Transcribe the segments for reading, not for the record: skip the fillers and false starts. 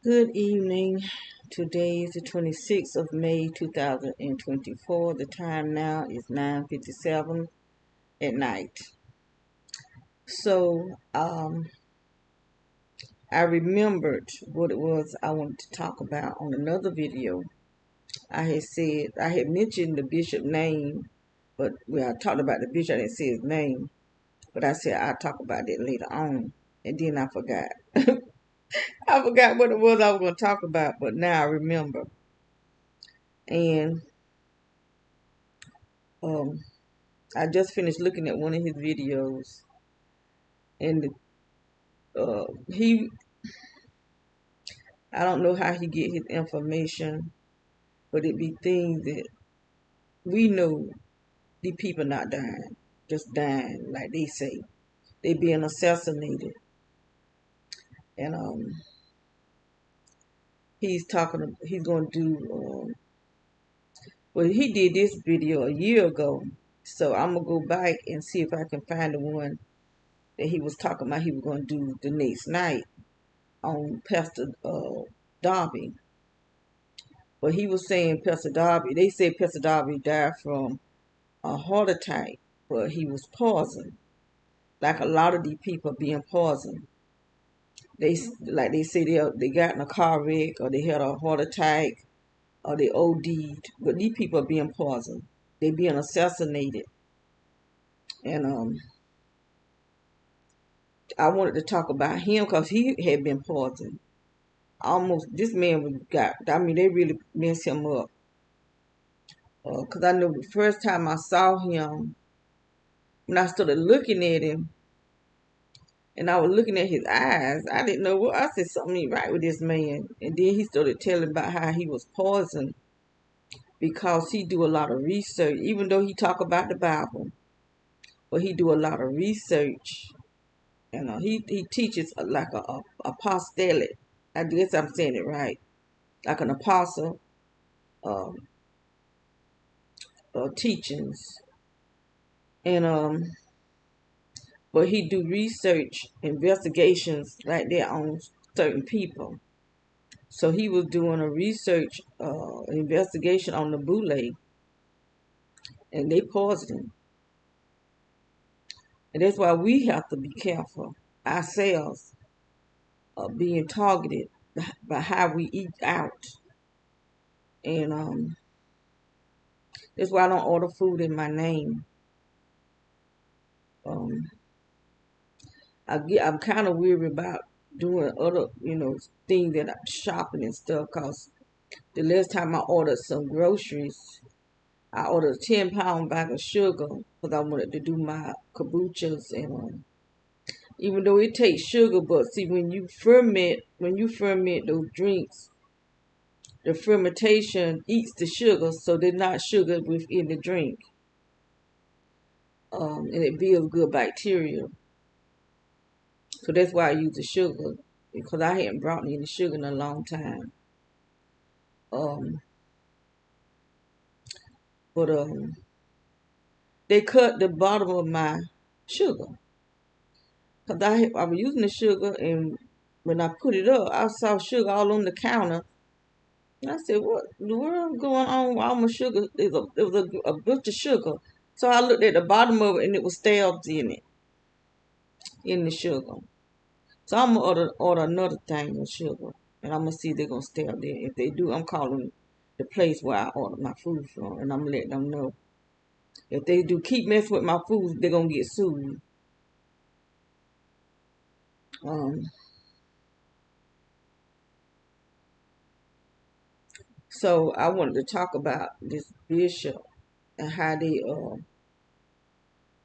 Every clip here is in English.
Good evening. Today is the 26th of May 2024. The time now is 9:57 at night. So, I remembered what it was I wanted to talk about on another video. I had mentioned the bishop name, but when I talked about the bishop, I didn't say his name. But I said I'll talk about it later on. And then I forgot. I forgot what it was I was going to talk about, but now I remember. And um, I just finished looking at one of his videos, and he, I don't know how he get his information, but it be things that we know the people not dying, just dying, like they say. They being assassinated. And he's going to do, well, he did this video a year ago, so I'm going to go back and see if I can find the one that he was talking about he was going to do the next night on Pastor Darby. But he was saying Pastor Darby, they said Pastor Darby died from a heart attack, but he was poisoned. Like a lot of these people being poisoned. They say they got in a car wreck or they had a heart attack or they OD'd, but these people are being poisoned. They being assassinated. And I wanted to talk about him because he had been poisoned. Almost, this man they really messed him up. Because I know the first time I saw him, when I started looking at him, and I was looking at his eyes, I didn't know what. I said something ain't right with this man. And then he started telling about how he was poisoned because he do a lot of research, even though he talk about the Bible, but he do a lot of research. And he teaches like a apostolic. I guess I'm saying it right, like an apostle um, teachings. And but he do research investigations like that on certain people. So he was doing a research investigation on the Boule, and they poisoned him. And that's why we have to be careful ourselves of being targeted by how we eat out. And that's why I don't order food in my name. Um, I'm kind of weary about doing other, things that I'm shopping and stuff. Cause the last time I ordered some groceries, I ordered a 10-pound bag of sugar because I wanted to do my kombuchas and even though it takes sugar, but see when you ferment those drinks, the fermentation eats the sugar, so they're not sugar within the drink, and it builds good bacteria. So that's why I use the sugar because I hadn't brought any sugar in a long time. Um, but they cut the bottom of my sugar. Cause I was using the sugar, and when I put it up, I saw sugar all on the counter. And I said, "What in the world going on with all my sugar? It was a bunch of sugar." So I looked at the bottom of it, and it was stabs in the sugar. So I'm gonna order another thing of sugar, and I'm gonna see if they're gonna stab there. If they do, I'm calling the place where I order my food from, and I'm gonna let them know. If they do keep messing with my food, they're gonna get sued. Um, So I wanted to talk about this bishop and how they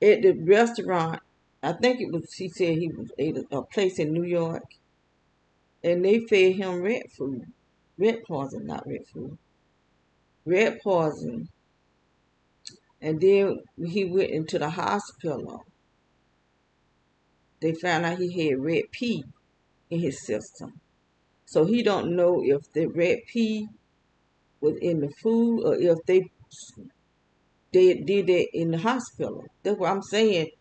at the restaurant. I think it was. He said he was at a place in New York, and they fed him rat food, rat poison, not rat food, rat poison. And then when he went into the hospital, they found out he had rat pee in his system. So he don't know if the rat pee was in the food or if they did that in the hospital. That's what I'm saying.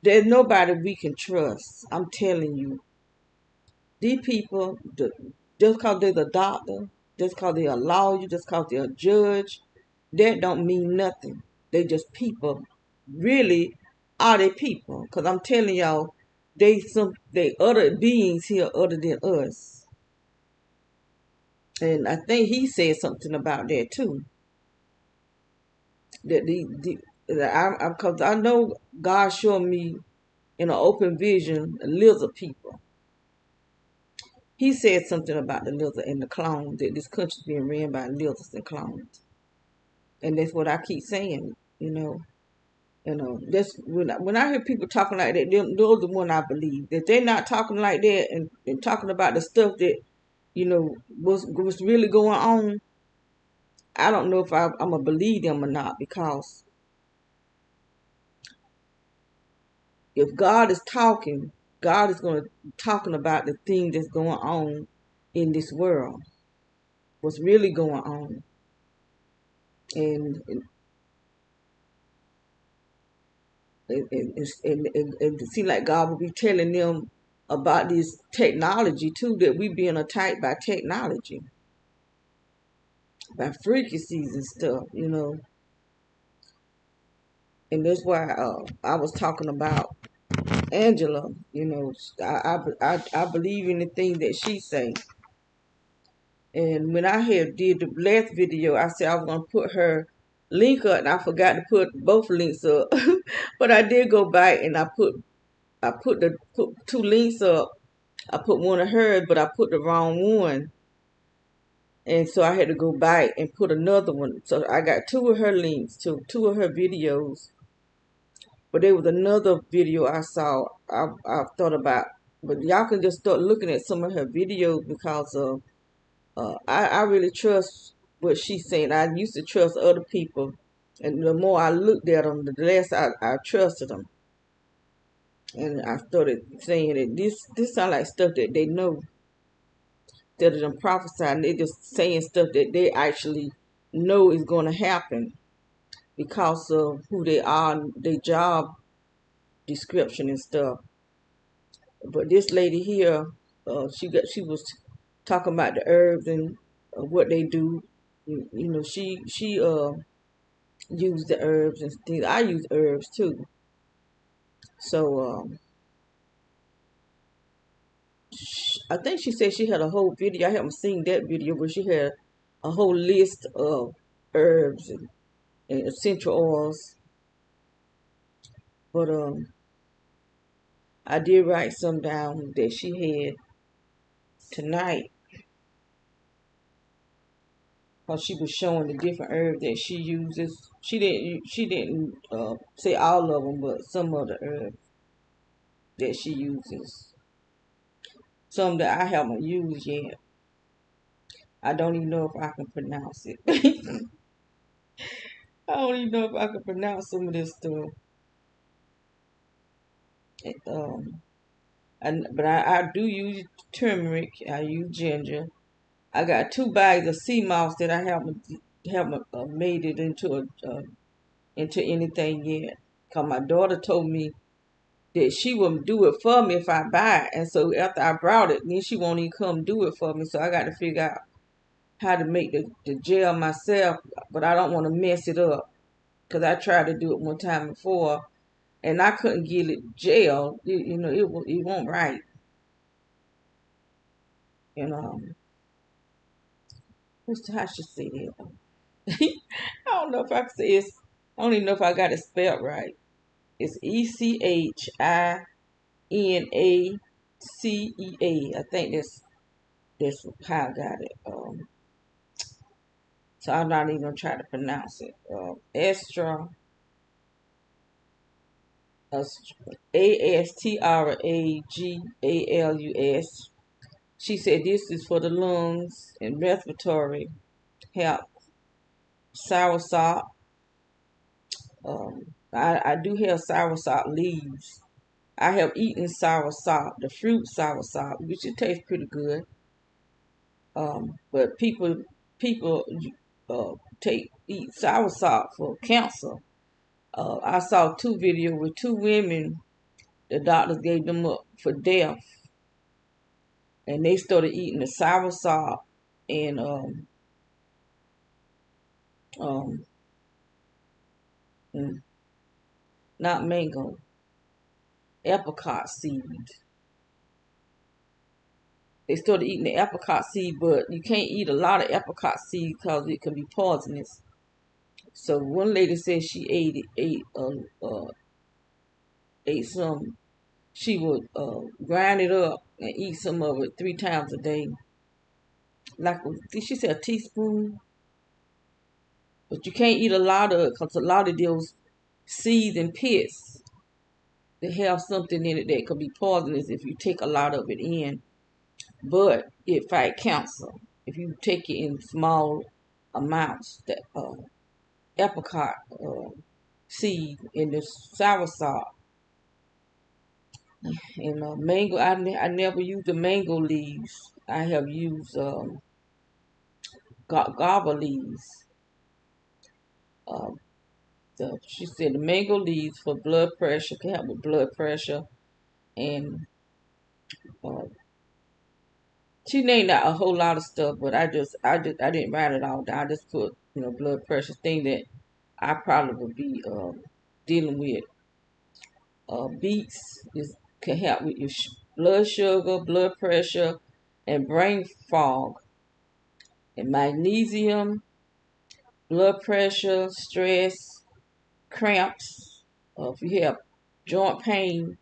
There's nobody we can trust. I'm telling you. These people, just because they're the doctor, just because they're a lawyer, just because they're a judge, that don't mean nothing. They just people. Really, are they people? Because I'm telling y'all, they other beings here other than us. And I think he said something about that too. That because I know God showed me in an open vision lizard people. He said something about the lizard and the clones, that this country's being ran by lizards and clones. And that's what I keep saying, you know. That's when I hear people talking like that, those are the one I believe. That they're not talking like that and talking about the stuff that, what's really going on. I don't know if I'm going to believe them or not, because if God is talking, God is going to talking about the thing that's going on in this world, what's really going on. And it seems like God will be telling them about this technology too, that we being attacked by technology, by frequencies and stuff. And that's why I was talking about Angela. I believe in the thing that she say. And when I had did the last video, I said I was gonna put her link up, and I forgot to put both links up. But I did go back and I put two links up. I put one of hers, but I put the wrong one. And so I had to go back and put another one. So I got two of her links to two of her videos. But there was another video I saw, I thought about. But y'all can just start looking at some of her videos, because I really trust what she's saying. I used to trust other people. And the more I looked at them, the less I trusted them. And I started saying that this sounds like stuff that they know. Instead of them prophesying, they just saying stuff that they actually know is going to happen because of who they are, their job description and stuff. But this lady here, she was talking about the herbs and what they do. She used the herbs and things. I use herbs too. So I think she said she had a whole video. I haven't seen that video, but she had a whole list of herbs and essential oils. But I did write some down that she had tonight, because she was showing the different herbs that she uses. She didn't say all of them, but some of the herbs that she uses. Some that I haven't used yet. I don't even know if I can pronounce it. I don't even know if I can pronounce some of this stuff. Um, but I do use turmeric. I use ginger. I got 2 bags of sea moss that I haven't made it into anything yet. Cause my daughter told me that she would do it for me if I buy it, and so after I brought it, then she won't even come do it for me. So I got to figure out how to make the gel myself, but I don't want to mess it up, because I tried to do it one time before, and I couldn't get it gel. It won't right. You know, how should I say it? I don't know if I can say it. I don't even know if I got it spelled right. It's ECHINACEA. I think that's how I got it. So I'm not even gonna try to pronounce it. Astragalus. She said this is for the lungs and respiratory health. Soursop. I do have soursop leaves. I have eaten soursop, the fruit soursop, which it tastes pretty good. But people eat soursop for cancer. I saw 2 videos with 2 women. The doctors gave them up for death, and they started eating the soursop and um mm, not mango, apricot seed. They started eating the apricot seed, but you can't eat a lot of apricot seed because it can be poisonous. So one lady said she ate some. She would grind it up and eat some of it 3 times a day. Like she said, a teaspoon. But you can't eat a lot of it because a lot of those seeds and pits, they have something in it that could be poisonous if you take a lot of it in. But it fight cancer if you take it in small amounts. That apricot seed in the soursop and mango. I never use the mango leaves. I have used guava leaves. Uh, she said the mango leaves for blood pressure can help with blood pressure, and uh, she named out a whole lot of stuff, but I didn't write it all down. I just put blood pressure thing that I probably would be dealing with. Beets can help with your blood sugar, blood pressure, and brain fog. And magnesium, blood pressure, stress, cramps. If you have joint pain,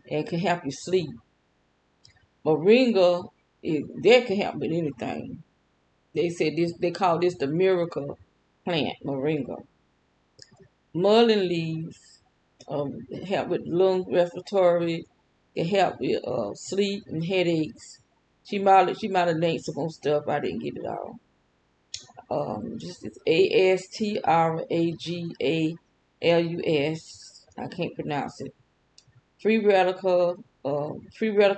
and can help you sleep. Moringa, that can help with anything. They said this. They call this the miracle plant, moringa. Mullein leaves help with lung respiratory. It help with sleep and headaches. She might have named some more stuff. I didn't get it all. Just it's astragalus. I can't pronounce it. Free radical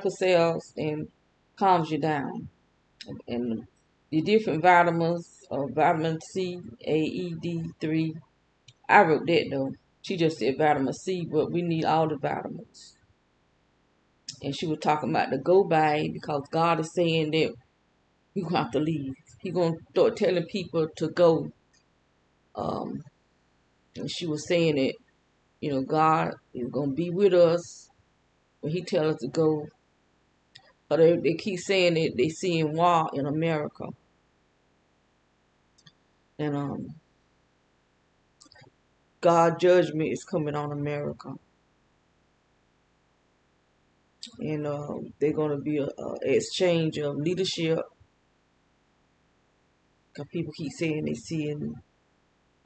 cells and calms you down. And the different vitamins, vitamin C, A, E, D3. I wrote that though. She just said vitamin C, but we need all the vitamins. And she was talking about the go by because God is saying that you have to leave. He's gonna start telling people to go. Um, and she was saying that God is gonna be with us when He tells us to go. But they keep saying that they seeing war in America, and God judgment is coming on America, and they're gonna be a exchange of leadership. Cause people keep saying they seeing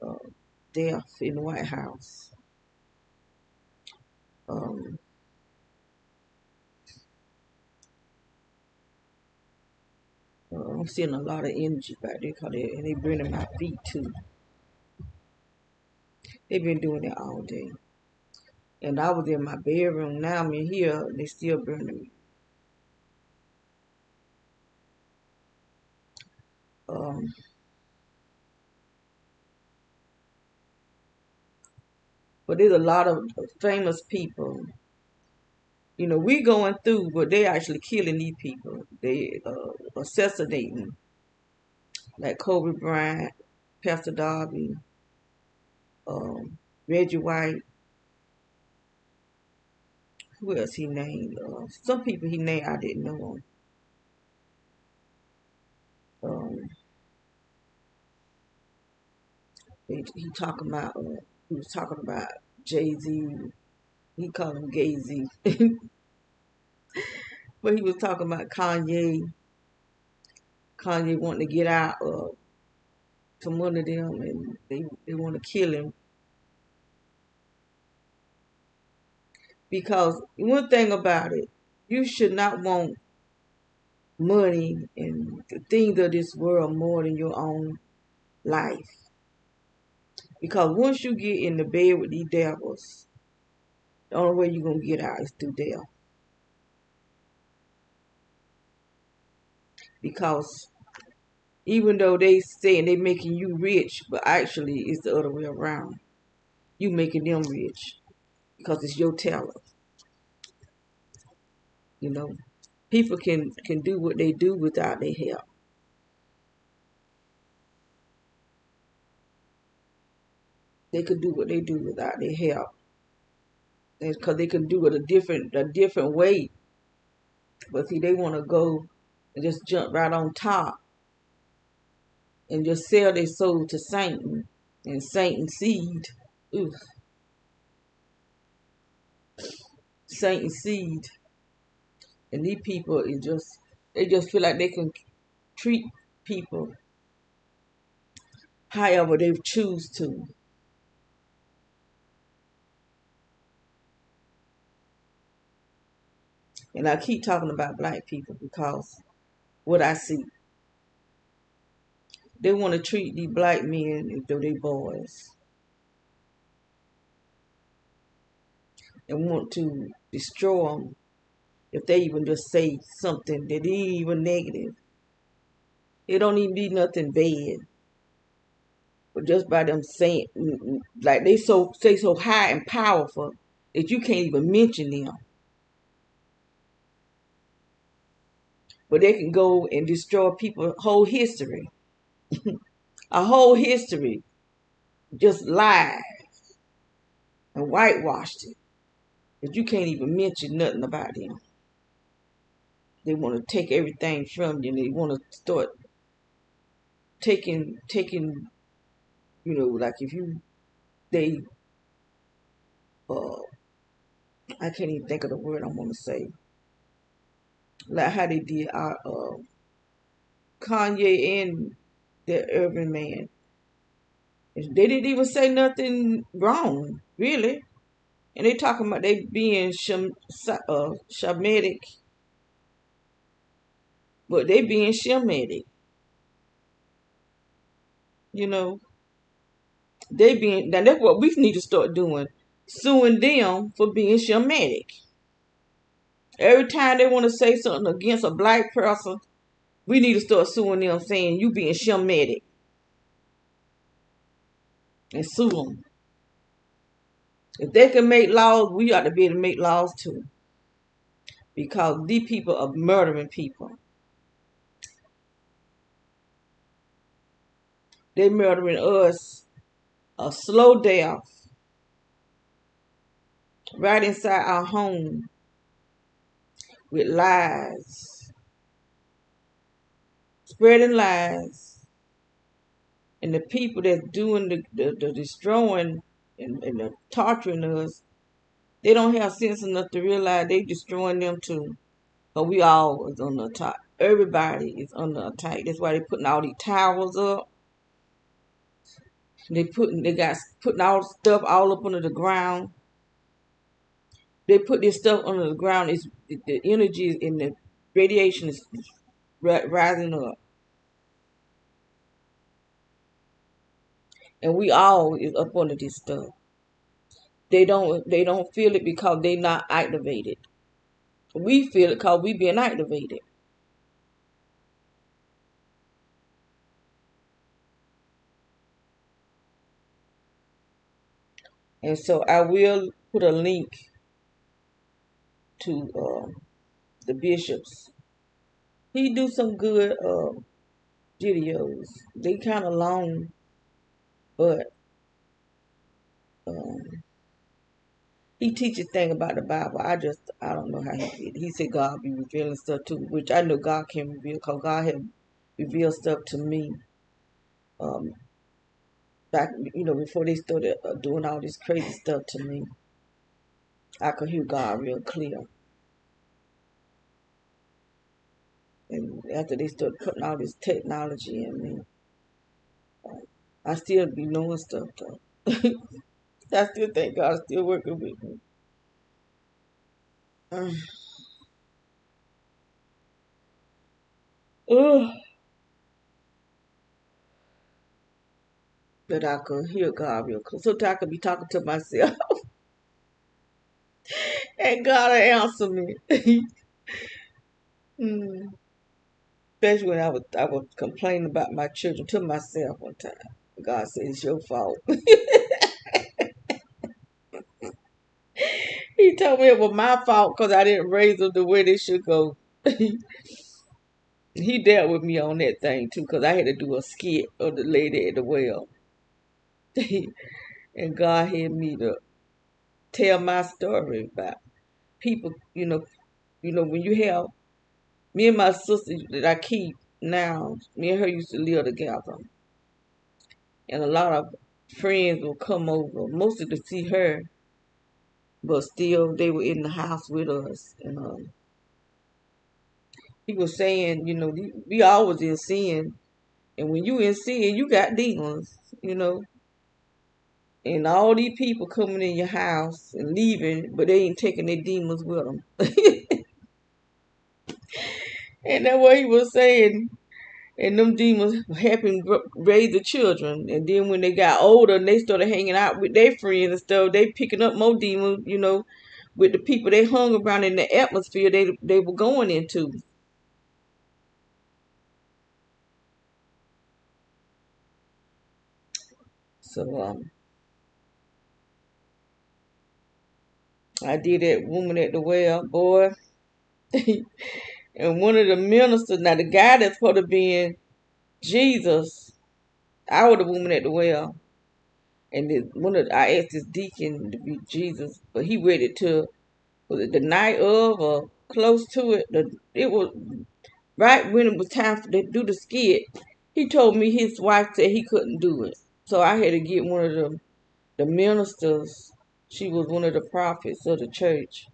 uh, death in the White House. Um, I'm seeing a lot of energy back there, and they burning my feet too. They've been doing it all day. And I was in my bedroom. Now I'm in here. They still burning me. Um, but there's a lot of famous people. We going through, but they actually killing these people. They assassinating, like Kobe Bryant, Pastor Darby, Reggie White. Who else he named? Some people he named I didn't know. Um, he talking about. He was talking about Jay-Z. He called him Gay-Z. But he was talking about Kanye. Kanye wanting to get out from under them, and they want to kill him. Because one thing about it, you should not want money and the things of this world more than your own life. Because once you get in the bed with these devils, the only way you're going to get out is through death. Because even though they saying they making you rich, but actually it's the other way around. You making them rich because it's your talent, you know. People can do what they do without their help. They could do what they do without their help, because they can do it a different way. But see, they want to go and just jump right on top and just sell their soul to Satan and Satan's seed. Ooh, Satan's seed. And these people they just feel like they can treat people however they choose to. And I keep talking about black people because what I see, they want to treat these black men as though they boys and want to destroy them if they even just say something that ain't even negative. It don't even be nothing bad. But just by them saying, like they say so high and powerful that you can't even mention them. But they can go and destroy people's whole history. A whole history. Just lied and whitewashed it. But you can't even mention nothing about them. They want to take everything from you. And they want to start taking, like if they, uh, I can't even think of the word I'm going to say. Like how they did our Kanye and the urban man. They didn't even say nothing wrong, really. And they talking about they being shamatic, but they being shamatic. You know, they being now that's what we need to start doing, suing them for being shamatic. Every time they want to say something against a black person, we need to start suing them, saying you being shamatic, and sue them. If they can make laws, we ought to be able to make laws too. Because these people are murdering people. They murdering us a slow death right inside our home with lies, spreading lies. And the people that's doing the destroying and the torturing us, they don't have sense enough to realize they destroying them too. But we all is under attack. Everybody is under attack. That's why they putting all these towers up. They got putting all stuff all up under the ground. They put this stuff under the ground. It's the energy and the radiation is rising up, and we all is up under this stuff. They don't feel it because they not activated. We feel it because we being activated. And so I will put a link to the bishops. He do some good videos. They kind of long, but um, he teaches thing about the Bible. I don't know how he did. He said God be revealing stuff too, which I know God can reveal because God had revealed stuff to me. Um, Back, before they started doing all this crazy stuff to me, I could hear God real clear. And after they started putting all this technology in me, I still be knowing stuff though. I still think God's still working with me. Ugh. But I could hear God real clear. Sometimes I could be talking to myself and God will answer me. Mm. Especially when I was complaining about my children to myself one time. God said it's your fault. He told me it was my fault because I didn't raise them the way they should go. He dealt with me on that thing too, because I had to do a skit of the lady at the well. And God had me to tell my story about people, when you have me and my sister that I keep now, me and her used to live together. And a lot of friends will come over, mostly to see her, but still they were in the house with us. And he was saying, we always in sin. And when you in sin, you got demons, you know. And all these people coming in your house and leaving, but they ain't taking their demons with them. And that's what he was saying. And them demons helping raise the children. And then when they got older and they started hanging out with their friends and stuff, they picking up more demons, with the people they hung around in the atmosphere they were going into. So I did that woman at the well, boy. And one of the ministers, now the guy that's supposed to be in Jesus, I was the woman at the well. And I asked this deacon to be Jesus, but he waited till was it the night of or close to it. It was right when it was time to do the skit. He told me his wife said he couldn't do it, so I had to get one of the ministers. She was one of the prophets of the church.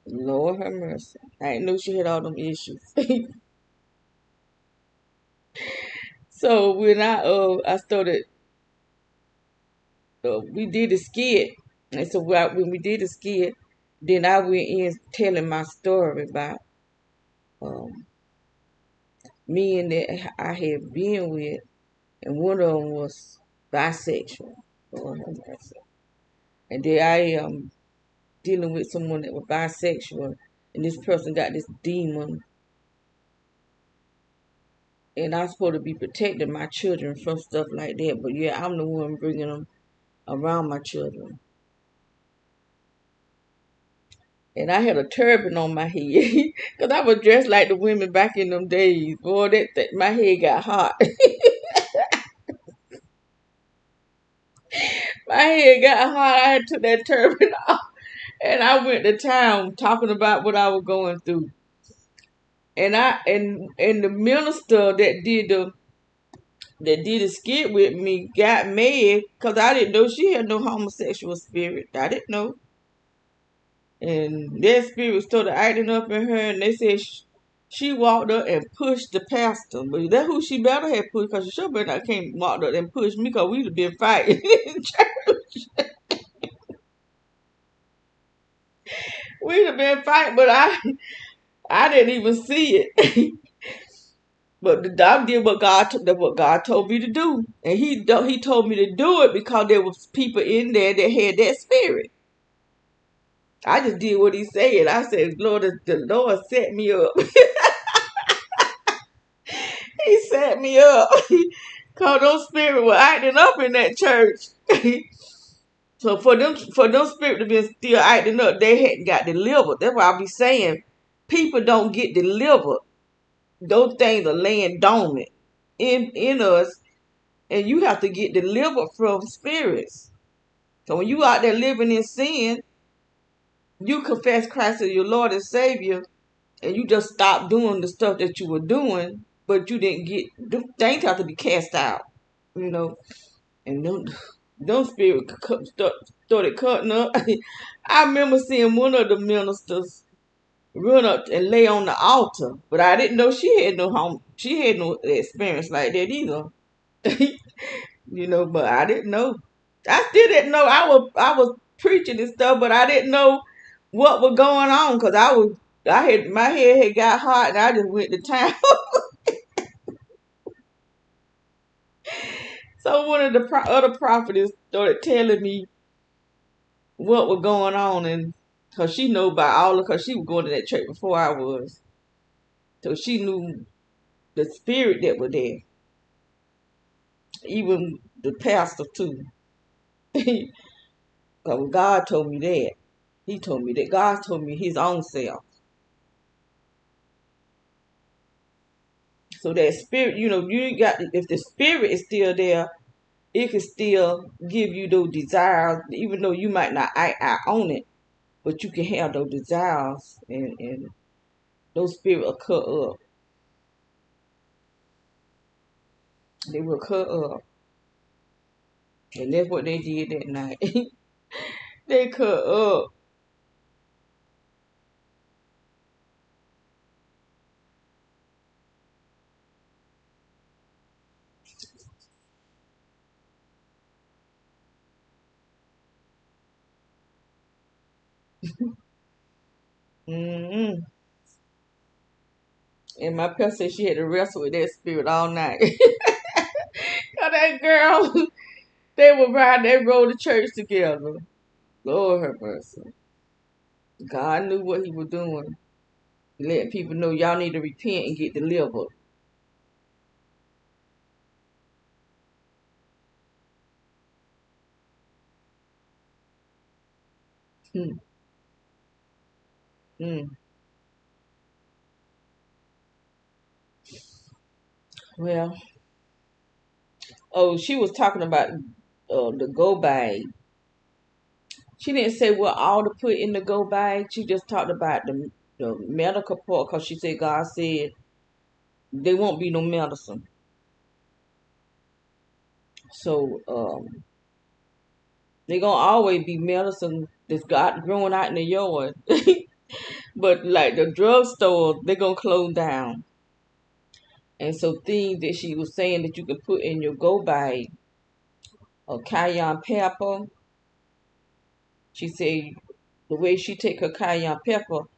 Lord have mercy. I didn't know she had all them issues. So when I started, we did the skit, and so when we did the skit, then I went in telling my story about um, men that I had been with, and one of them was bisexual. Lord have mercy. And then I am dealing with someone that was bisexual, and this person got this demon, and I'm supposed to be protecting my children from stuff like that. But yeah, I'm the one bringing them around my children. And I had a turban on my head because I was dressed like the women back in them days. Boy, my head got hot. My head got hot. I had took that turban off, and I went to town talking about what I was going through. And the minister that did a skit with me got mad because I didn't know she had no homosexual spirit. I didn't know. And that spirit started acting up in her, and they said she walked up and pushed the pastor. But that's who she better have pushed, because she sure better not came walked up and pushed me, because we'd have been fighting in church. We'd have been fighting, but I didn't even see it. But the dog did what God told me to do, and he told me to do it because there was people in there that had that spirit. I just did what he said. I said, Lord, the Lord set me up. He set me up. Cause those spirits were acting up in that church. So for them spirits to be still acting up, they hadn't got delivered. That's why I be saying people don't get delivered. Those things are laying dormant in us, and you have to get delivered from spirits. So when you out there living in sin, you confess Christ as your Lord and Savior, and you just stop doing the stuff that you were doing, but you didn't get them things have to be cast out, you know. And them spirits started cutting up. I remember seeing one of the ministers run up and lay on the altar, but I didn't know she had no experience like that either. But I didn't know. I still didn't know. I was preaching and stuff, but I didn't know what was going on because my head had got hot and I just went to town. So one of the other prophets started telling me what was going on, and because she knew about all of, because she was going to that church before I was, so she knew the spirit that was there, even the pastor too. Because God told me that. He told me that God told me his own self. So that spirit, you got if the spirit is still there, it can still give you those desires, even though you might not act out on it, but you can have those desires, and those spirits will cut up. They will cut up, and that's what they did that night. They cut up. hmm And my pastor said she had to wrestle with that spirit all night. Cause that girl, they were riding, they rode to church together. Lord have mercy. God knew what he was doing. Letting people know y'all need to repent and get delivered. Hmm. Hmm. Well, oh, she was talking about the go bag. She didn't say what all to put in the go bag. She just talked about the medical part because she said God said there won't be no medicine. So they gonna always be medicine that's got growing out in the yard. But like the drugstore, they gonna close down. And so things that she was saying that you can put in your go bag, cayenne pepper. She said the way she take her cayenne pepper.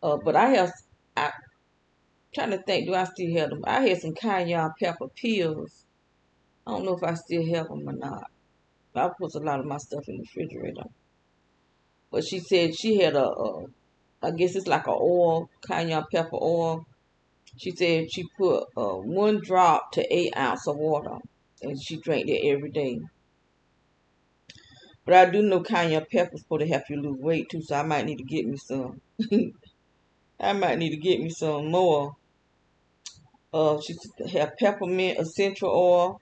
But I trying to think, do I still have them? I had some cayenne pepper pills. I don't know if I still have them or not. I put a lot of my stuff in the refrigerator. But she said she had I guess it's like a oil, cayenne pepper oil. She said she put 1 drop to 8 ounces of water, and she drank that every day. But I do know cayenne pepper's supposed to help you lose weight too, so I might need to get me some. I might need to get me some more. She have peppermint essential oil,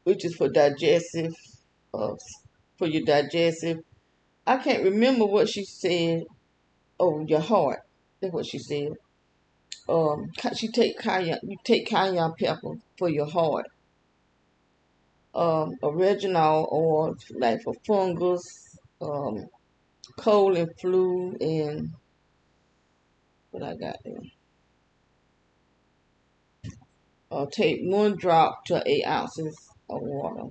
which is for digestive, uh, for your digestive. I can't remember what she said. Oh, your heart. That's what she said. She take cayenne. You take cayenne pepper for your heart. Oregano oil like for fungus, cold and flu, and what I got there. Take 1 drop to 8 ounces of water.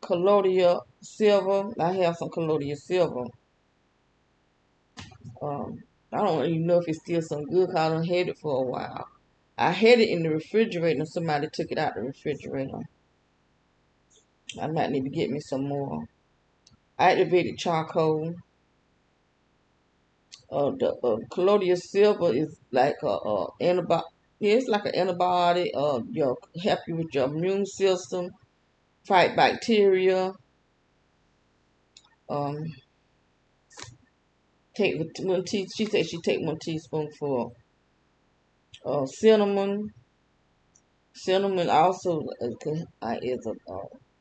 Colloidal silver. I have some colloidal silver. Um, I don't even know if it's still some good because I done had it for a while. I had it in the refrigerator and somebody took it out the refrigerator. I might need to get me some more. Activated charcoal. The colloidal silver is like a antibiotic. Yeah, it's like an antibiotic. Help you with your immune system, fight bacteria. Um, take 1 tea. She said she take 1 teaspoonful cinnamon. Cinnamon also is a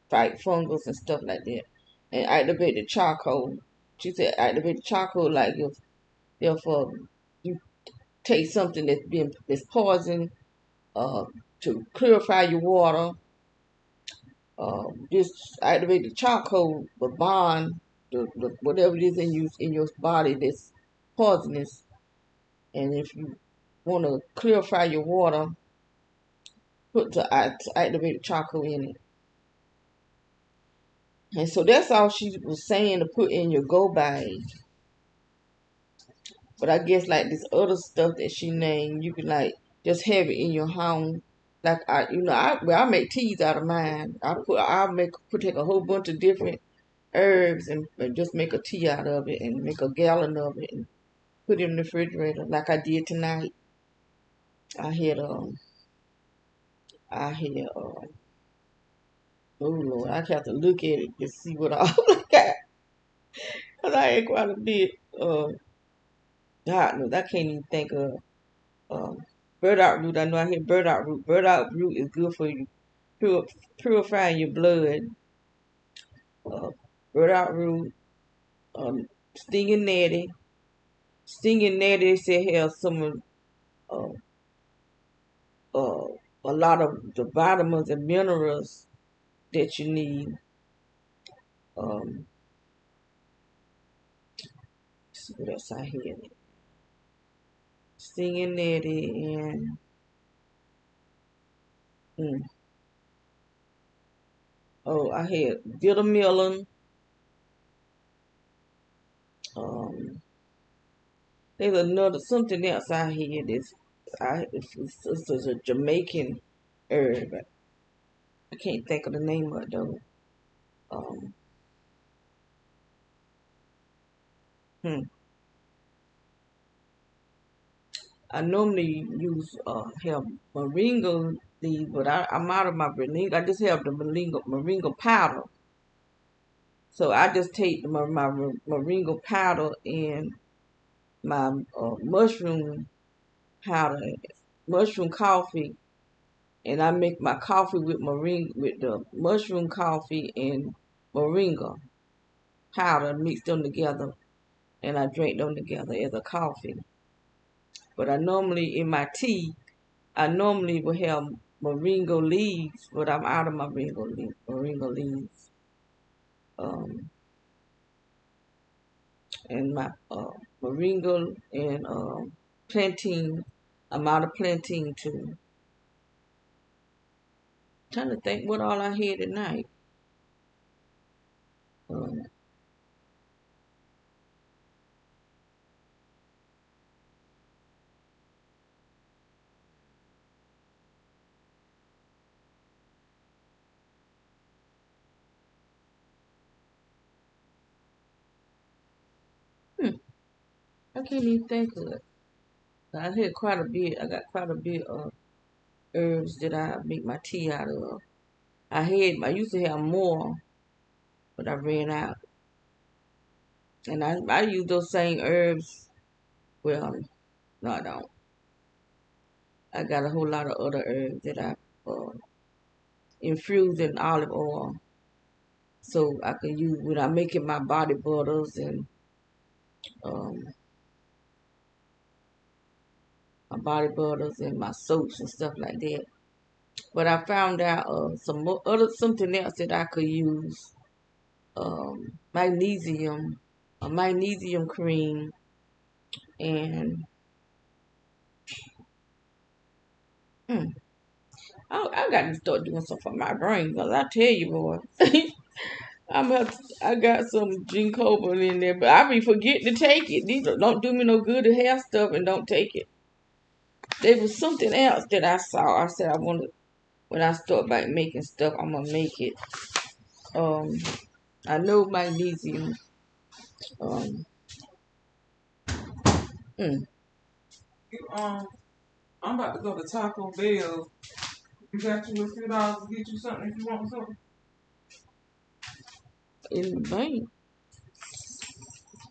fight fungus and stuff like that. And activated charcoal. She said activated charcoal like if you take something that's poison uh, to purify your water. This activated charcoal will bond whatever it is in your body that's poisonous. And if you want to clarify your water, put the activated charcoal in it. And so that's all she was saying to put in your go bag. But I guess like this other stuff that she named, you can like just have it in your home. Like I make teas out of mine. Take a whole bunch of different herbs and just make a tea out of it and make a gallon of it and put it in the refrigerator like I did tonight. I had I had oh Lord, I have to look at it to see what all I got. Cause I had quite a bit. God knows, I can't even think of burdock root. I know I hear burdock root. Burdock root is good for you, purifying your blood. Uh, burdock root, stinging netty. Stinging netty said has some uh, uh, a lot of the vitamins and minerals that you need. Um, let's see what else I had. Stinging netty and mm, I had bitter melon. Um, there's another something else I had. It's a Jamaican herb. I can't think of the name of it though. Um, hmm. I normally use have moringa leaves, but I'm out of my moringa. I just have the moringa powder. So I just take my moringa powder and my mushroom powder, mushroom coffee, and I make my coffee with moringa with the mushroom coffee and moringa powder, mix them together, and I drink them together as a coffee. But I normally in my tea, I normally will have moringa leaves, but I'm out of my moringa leaves. Um, and my moringa and plantain. I'm out of plantain too. Trying to think what all I had tonight. Um, hmm, I can't even think of it. I had quite a bit. I got quite a bit of herbs that I make my tea out of. I used to have more, but I ran out. And I use those same herbs. Well, no, I don't. I got a whole lot of other herbs that I infuse in olive oil, so I can use when I'm making my body butters and um, my soaps and stuff like that. But I found out something else that I could use, magnesium, a magnesium cream, and mm, I got to start doing something for my brain because I tell you, boy, I got some ginkgo in there, but I be forgetting to take it. These don't do me no good to have stuff and don't take it. There was something else that I saw. I said I wanted when I start back making stuff, I'm gonna make it. Um, I know magnesium. Um, mm, I'm about to go to Taco Bell. You got you a few dollars to get you something if you want something? in the bank.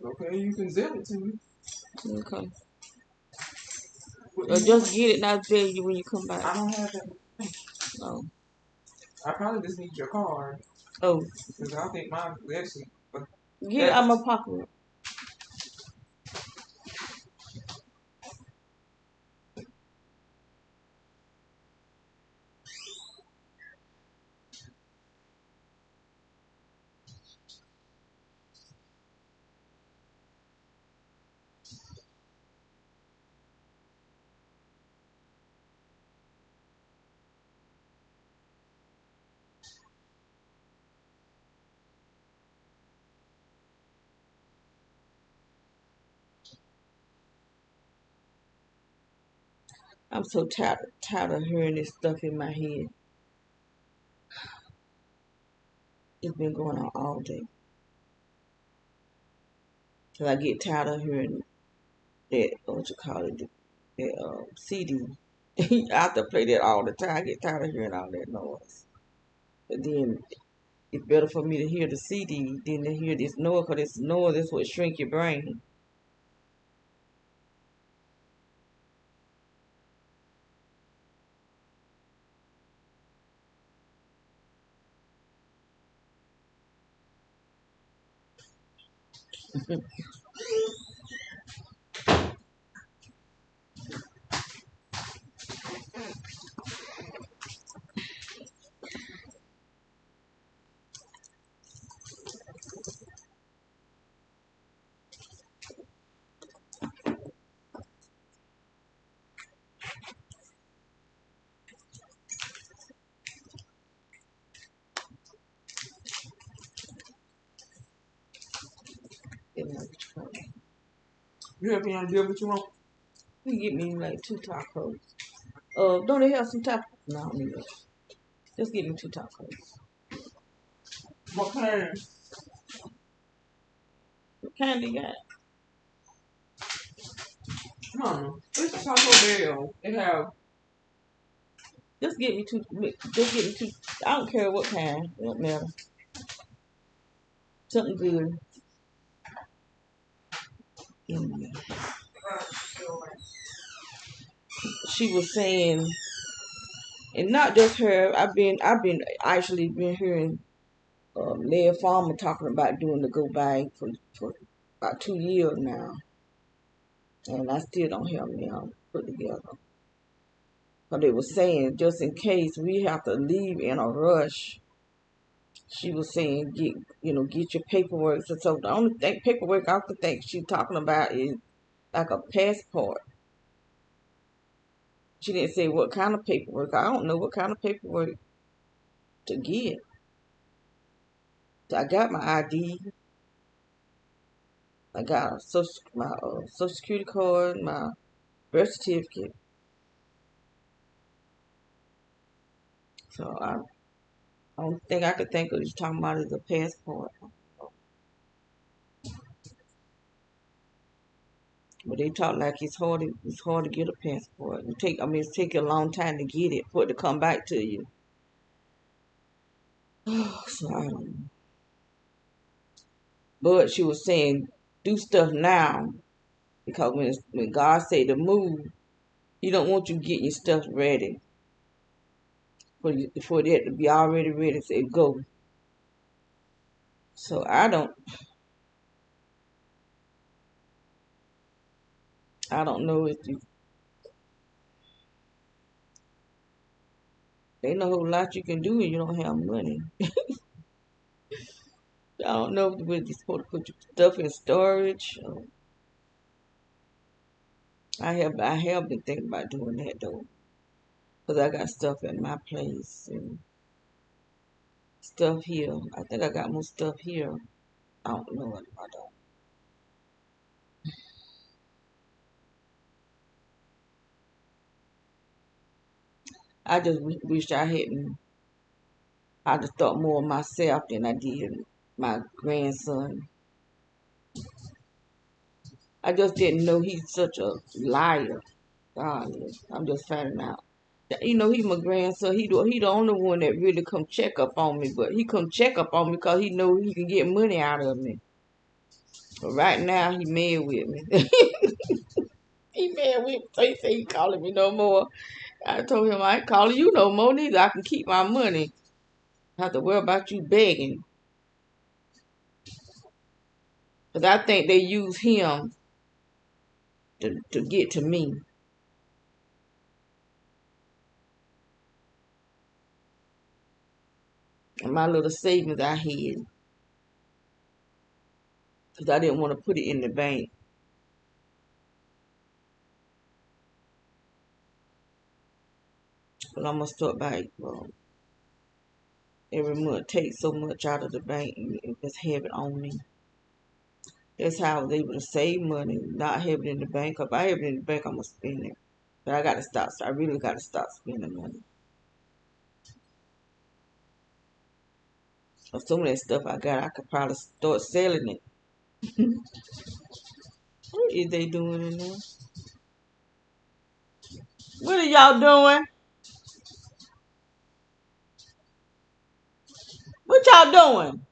Okay, you can zip it to me. Okay. What Or do you just want? get it and I'll tell you when you come back. I don't have that. Oh. I probably just need your card. Oh. Because I think mine is actually. Get it out of my pocket. I'm so tired of hearing this stuff in my head. It's been going on all day. Cause I get tired of hearing that what you call it, that CD. I have to play that all the time. I get tired of hearing all that noise. But then it's better for me to hear the CD than to hear this noise, because this noise is what shrink your brain. You have any idea what you want? You get me like 2 tacos. Don't they have some tacos? No, neither. Just give me 2 tacos. What kind? What kind they got? No, it's a Taco Bell. It have Just give me two. Just give me two. I don't care what kind. It don't matter. Something good. Mm. She was saying, and not just her. I've been actually been hearing Led Farmer talking about doing the go bag for about 2 years now, and I still don't have them put together. But they were saying just in case we have to leave in a rush. She was saying get your paperwork. So the only thing paperwork I could think she's talking about is like a passport. She didn't say what kind of paperwork. I don't know what kind of paperwork to get. So I got my ID. I got my social security card, my birth certificate. So I only thing I could think of is talking about is a passport. But they talk like it's hard to get a passport. It's take a long time to get it for it to come back to you. So I don't know. But she was saying do stuff now because when God say to move, He don't want you getting your stuff ready for that to be already ready. Say go. So I don't know if ain't no whole lot you can do when you don't have money. I don't know if you're supposed to put your stuff in storage. I have been thinking about doing that though, cause I got stuff at my place and stuff here. I think I got more stuff here. I don't know if I don't. I just wish I hadn't. I just thought more of myself than I did my grandson. I just didn't know he's such a liar. God, I'm just finding out. He's my grandson. He the only one that really come check up on me. But he come check up on me because he know he can get money out of me. But right now he mad with me. He mad with me. So he say he calling me no more. I told him I ain't calling you no more. Neither I can keep my money. I have to worry about you begging. Cause I think they use him to get to me. And my little savings I had. Cause I didn't want to put it in the bank. But I'm gonna start by every month take so much out of the bank and just have it on me. That's how I was able to save money, not have it in the bank. If I have it in the bank, I'm gonna spend it. But I gotta stop. I really gotta stop spending money. Or some of that stuff I got, I could probably start selling it. What is they doing in there? What are y'all doing? What y'all doing?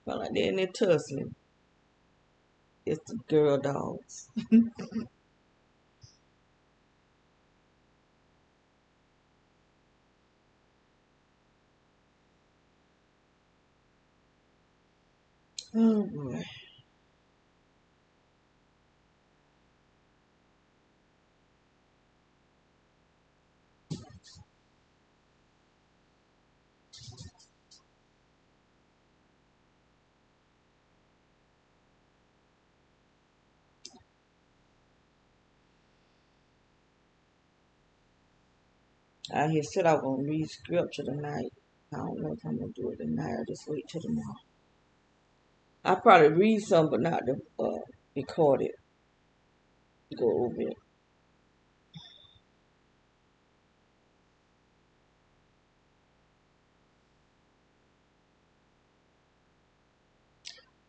Well, like they're in there tussling. It's the girl dogs. Oh boy. I here said I was gonna read scripture tonight. I don't know if I'm gonna do it tonight or just wait till tomorrow. I probably read some, but not to record it. Go over it.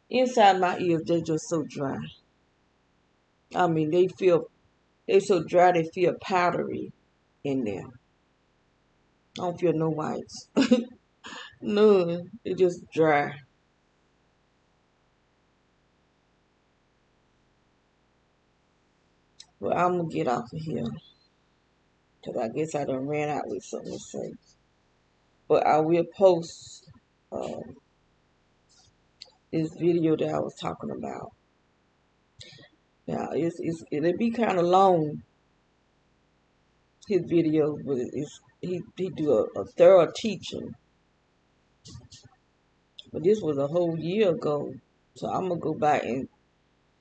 Inside my ears, they're just so dry. I mean, they so dry they feel powdery in there. I don't feel no whites. None. They just dry. But I'm gonna get off of here because I guess I done ran out with something to say. But I will post uh, this video that I was talking about. Now it'll be kind of long, his video, but he do a thorough teaching. But this was a whole year ago, so I'm gonna go back and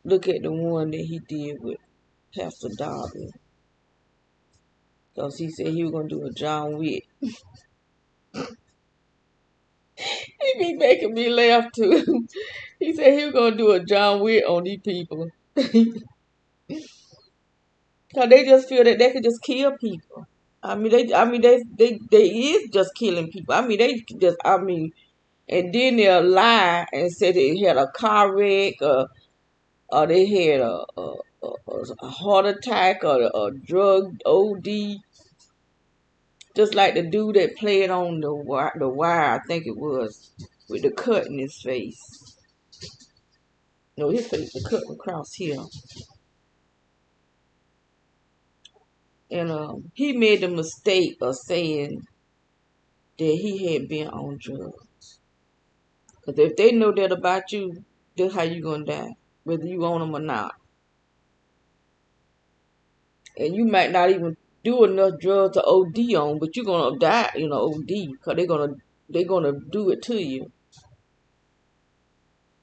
look at the one that he did with Pastor Darby, because he said he was gonna do a John Wick. He be making me laugh too. He said he was gonna do a John Wick on these people. Cause they just feel that they could just kill people. They is just killing people. And then they'll lie and say they had a car wreck or they had a heart attack or a drug OD. Just like the dude that played on the wire, I think it was, with the cut in his face. No, his face, the cut across here. And he made the mistake of saying that he had been on drugs. Because if they know that about you, that's how you going to die, whether you own them or not. And you might not even do enough drugs to OD on, but you're going to die, OD, because they're gonna do it to you.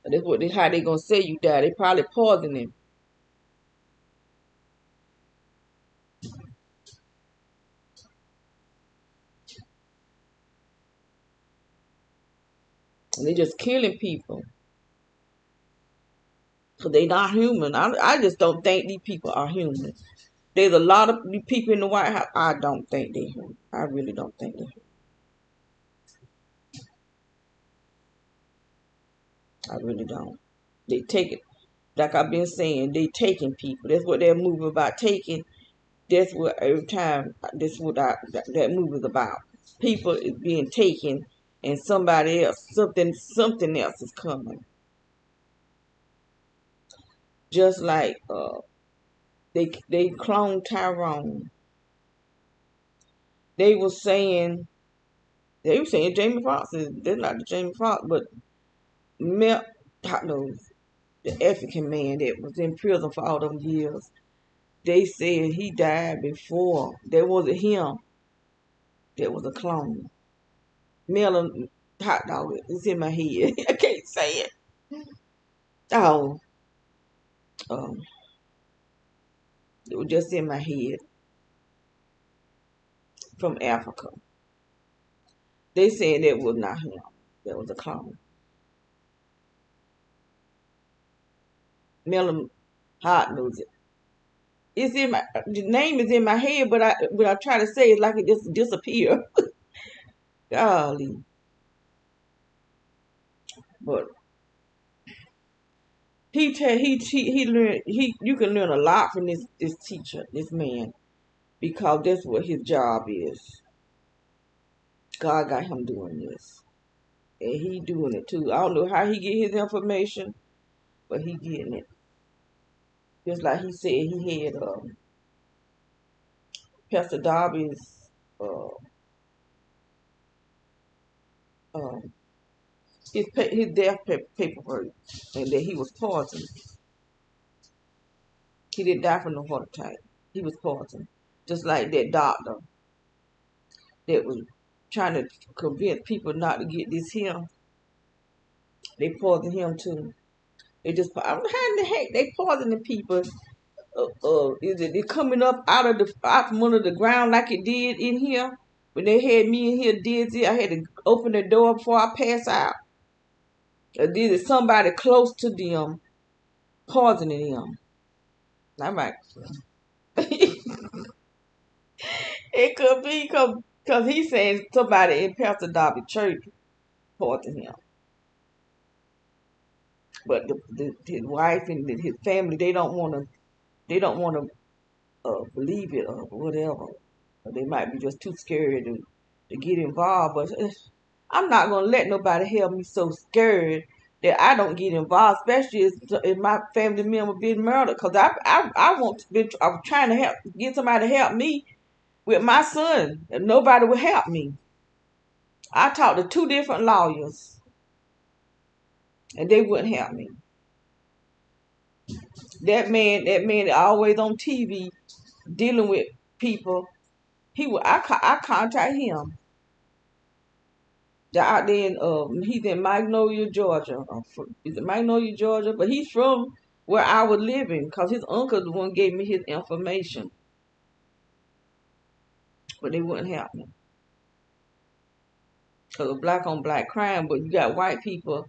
That's how they going to say you die. They probably poison him. And they just killing people. Because they not human. I just don't think these people are human. There's a lot of people in the White House. I don't think they're human. I really don't think they're human. I really don't. They take it, like I've been saying, they taking people. That's what they're moving about, taking. That's what every time, that's what that movie is about. People is being taken and somebody else, something else is coming. Just like they cloned Tyrone. They were saying Jamie Foxx is, they're not the Jamie Foxx, but Mel, no, the African man that was in prison for all them years. They said he died before. That wasn't him. That was a clone. Melon hot dog. It's in my head. I can't say it. Oh, um, it was just in my head from Africa. They said that was not him. That was a clone. Melon hot knows it. It's in my the name is in my head, but I try to say it like it just disappeared. Golly, but he learned you can learn a lot from this teacher, this man, because that's what his job is. God got him doing this, and he doing it too. I don't know how he get his information, but he getting it. Just like he said, he had Pastor Darby's uh, um, his death paperwork, and that he was poisoned. He didn't die from a heart attack. He was poisoned, just like that doctor that was trying to convince people not to get this here. They poisoned him too. How in the heck they poisoning people? Is it coming up out from under the ground like it did in here? When they had me in here dizzy, I had to open the door before I pass out. Or did it somebody close to them poisoning them? I'm like, it could be because he's saying somebody in Pastor Darby Church poisoned him. But his wife and his family, they don't want to believe it or whatever. Or they might be just too scared to get involved. But I'm not gonna let nobody have me so scared that I don't get involved, especially if my family member been murdered. Cause I was trying to get somebody to help me with my son, and nobody would help me. I talked to 2 different lawyers, and they wouldn't help me. That man always on TV dealing with people. I contact him. They're out there he's in Magnolia, Georgia. Is it Magnolia, Georgia? But he's from where I was living because his uncle the one gave me his information. But they wouldn't help me. Because of black on black crime, but you got white people,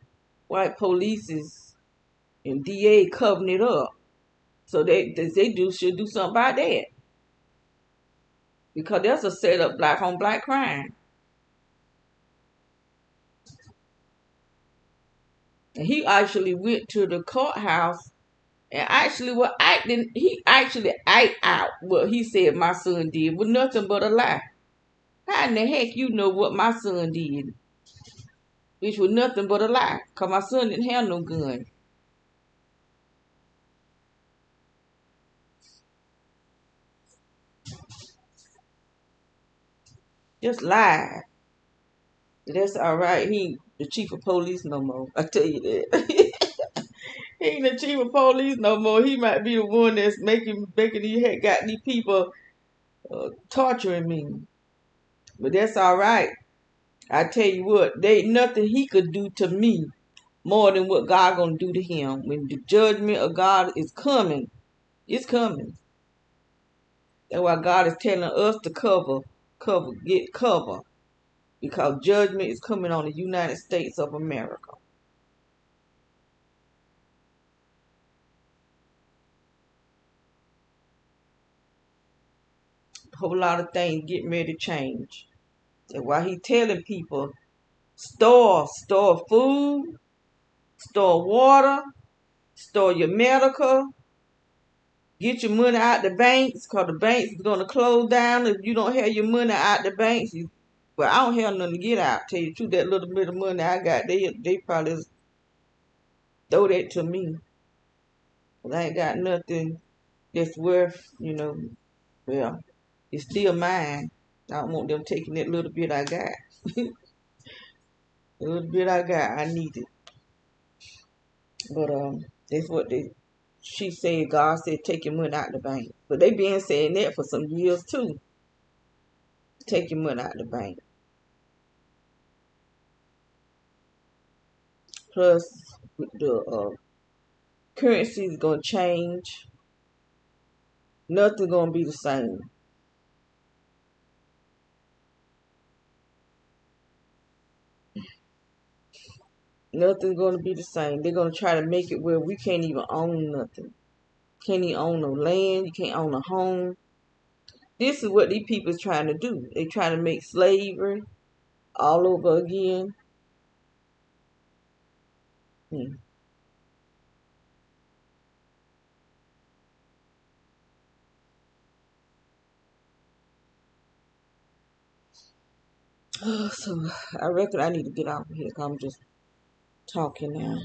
white polices and DA covering it up. So they should do something about that. Because that's a set up black on black crime. And he actually went to the courthouse and he actually acted out what he said my son did with nothing but a lie. How in the heck you know what my son did? Which was nothing but a lie. Because my son didn't have no gun. Just lied. That's all right. He ain't the chief of police no more. I tell you that. He ain't the chief of police no more. He might be the one that's making got these people torturing me. But that's all right. I tell you what, there ain't nothing he could do to me more than what God gonna do to him. When the judgment of God is coming, it's coming. That's why God is telling us to get cover. Because judgment is coming on the United States of America. A whole lot of things getting ready to change. That's why he telling people, store food, store water, store your medical, get your money out the banks, because the banks is going to close down if you don't have your money out the banks. But I don't have nothing to get out. Tell you the truth, that little bit of money I got, they probably throw that to me. But I ain't got nothing that's worth, well, it's still mine. I don't want them taking that little bit I got. The little bit I got, I need it. But that's what she said. God said, take your money out the bank. But they been saying that for some years too. Take your money out the bank. Plus, the currency is gonna change. Nothing gonna be the same. Nothing's gonna be the same. They're gonna try to make it where we can't even own nothing. Can't even own no land. You can't own a home. This is what these people is trying to do. They trying to make slavery all over again. Hmm. So I reckon I need to get out of here. 'Cause I'm just talking now.